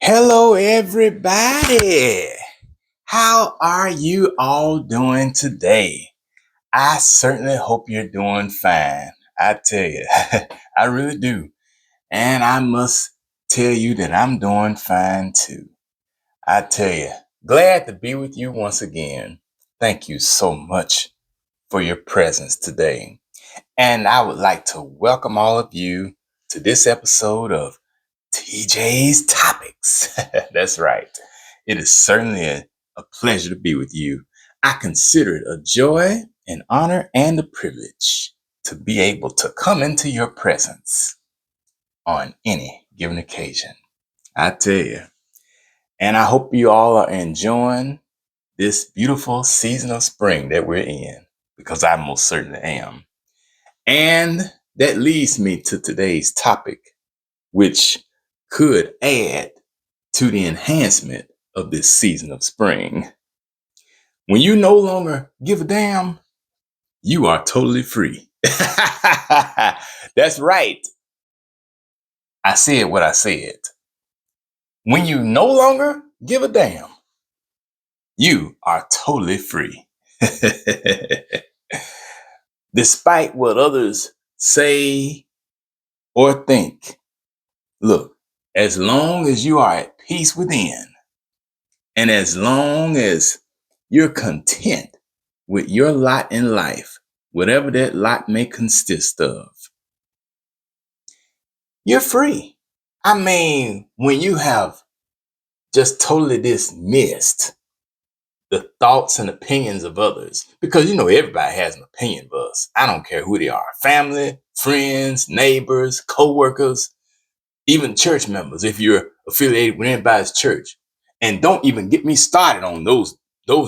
Hello, everybody. How are you all doing today? I certainly hope you're doing fine. I tell you, I really do. And I must tell you that I'm doing fine too. I tell you, glad to be with you once again. Thank you so much for your presence today. And I would like to welcome all of you to this episode of TJ's Topics. That's right. It is certainly a pleasure to be with you. I consider it a joy, an honor, and a privilege to be able to come into your presence on any given occasion. I tell you. And I hope you all are enjoying this beautiful season of spring that we're in, because I most certainly am. And that leads me to today's topic, which could add to the enhancement of this season of spring. When you no longer give a damn, you are totally free. That's right. I said what I said. When you no longer give a damn, you are totally free. Despite what others say or think, look, as long as you are at peace within, and as long as you're content with your lot in life, whatever that lot may consist of, you're free. I mean, when you have just totally dismissed the thoughts and opinions of others, because everybody has an opinion of us. I don't care who they are: family, friends, neighbors, co-workers, even church members, if you're affiliated with anybody's church. And don't even get me started on those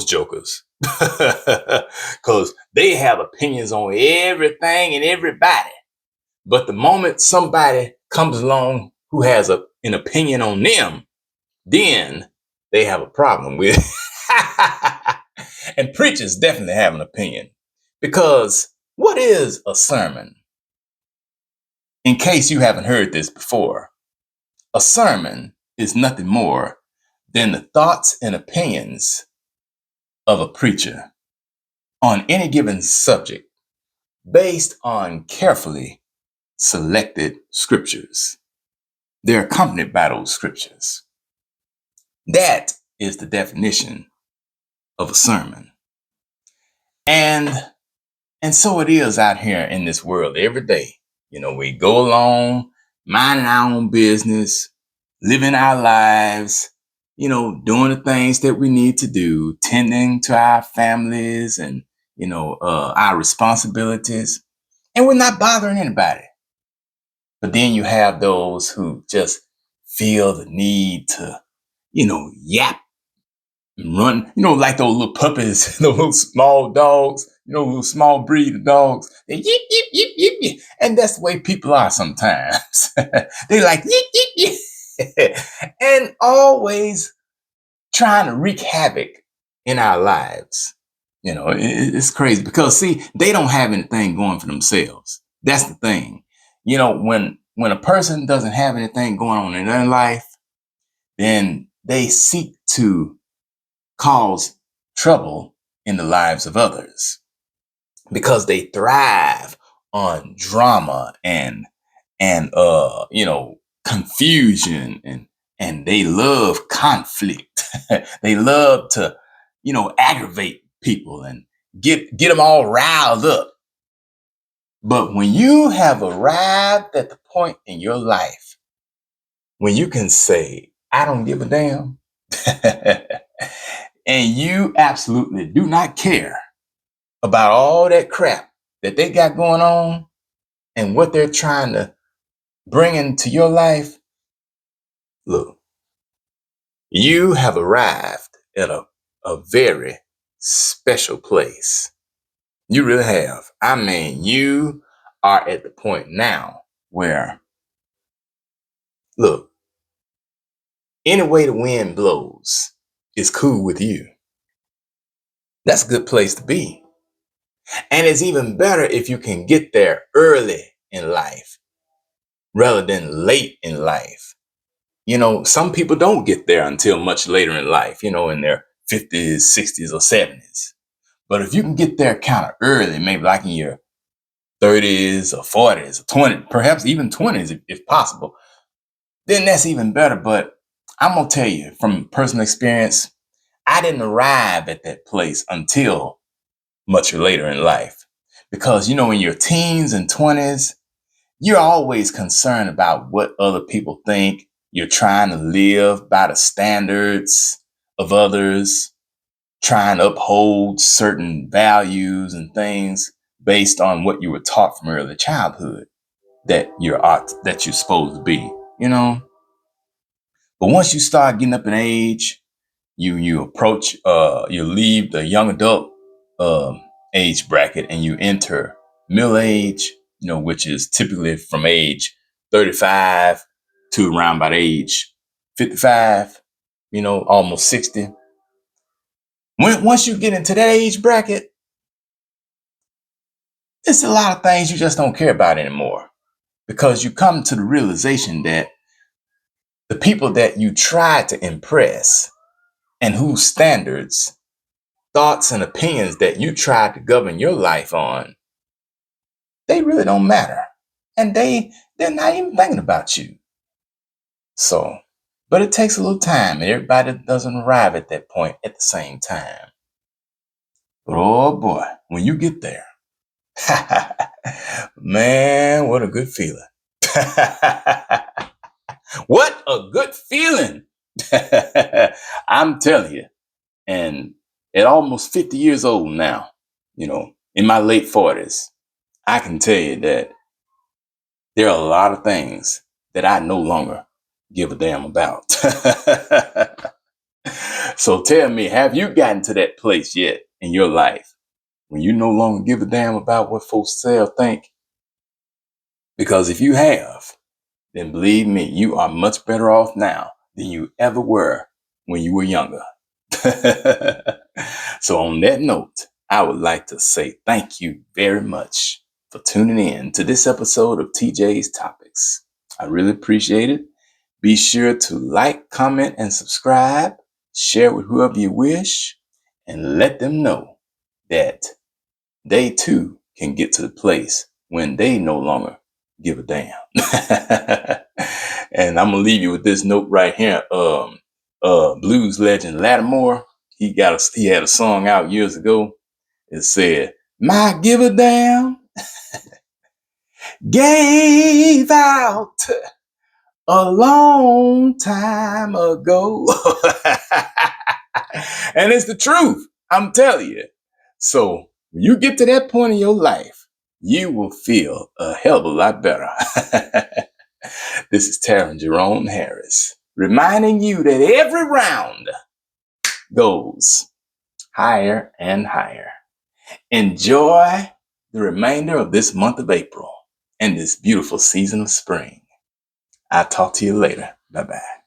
jokers. Because they have opinions on everything and everybody. But the moment somebody comes along who has an opinion on them, then they have a problem with it. And preachers definitely have an opinion. Because what is a sermon? In case you haven't heard this before, a sermon is nothing more than the thoughts and opinions of a preacher on any given subject based on carefully selected scriptures. They're accompanied by those scriptures. That is the definition of a sermon. And so it is out here in this world every day. We go along, minding our own business, living our lives, doing the things that we need to do, tending to our families and, our responsibilities. And we're not bothering anybody. But then you have those who just feel the need to, yap and run, like those little puppies, those little small dogs, little small breed of dogs. They yip, yip, yip, yip, yip. And that's the way people are sometimes. They like yip, yip, yip. And always trying to wreak havoc in our lives. It's crazy because, see, they don't have anything going for themselves. That's the thing. When a person doesn't have anything going on in their life, then they seek to cause trouble in the lives of others because they thrive on drama and confusion, and they love conflict. They love to aggravate people and get them all riled up. But when you have arrived at the point in your life when you can say, I don't give a damn, and you absolutely do not care about all that crap that they got going on and what they're trying to bring into your life, look, you have arrived at a very special place. You really have. I mean, you are at the point now where, look, any way the wind blows is cool with you. That's a good place to be. And it's even better if you can get there early in life rather than late in life. Some people don't get there until much later in life, in their 50s, 60s, or 70s. But if you can get there kind of early, maybe like in your 30s or 40s or 20, perhaps even 20s if possible, then that's even better. But I'm going to tell you from personal experience, I didn't arrive at that place until much later in life. Because, in your teens and 20s, you're always concerned about what other people think. You're trying to live by the standards of others, trying to uphold certain values and things based on what you were taught from early childhood that you're supposed to be, you know. But once you start getting up in age, you approach you leave the young adult um age bracket and you enter middle age, which is typically from age 35 to around about age 55, almost 60. Once you get into that age bracket, it's a lot of things you just don't care about anymore, because you come to the realization that the people that you try to impress and whose standards, thoughts, and opinions that you try to govern your life on, they really don't matter. And they're not even thinking about you. So, but it takes a little time, and everybody doesn't arrive at that point at the same time. But oh boy, when you get there, man, what a good feeling. What a good feeling. I'm telling you. And at almost 50 years old now, in my late 40s, I can tell you that there are a lot of things that I no longer give a damn about. So tell me, have you gotten to that place yet in your life when you no longer give a damn about what folks say or think? Because if you have, then believe me, you are much better off now than you ever were when you were younger. So on that note, I would like to say thank you very much for tuning in to this episode of TJ's Topics. I really appreciate it. Be sure to like, comment, and subscribe. Share with whoever you wish, and let them know that they too can get to the place when they no longer give a damn. And I'm gonna leave you with this note right here. Blues legend Lattimore, he had a song out years ago. It said, "My give a damn gave out a long time ago." And it's the truth. I'm telling you. So when you get to that point in your life, you will feel a hell of a lot better. This is Taryn Jerome Harris, reminding you that every round goes higher and higher. Enjoy the remainder of this month of April and this beautiful season of spring. I'll talk to you later. Bye-bye.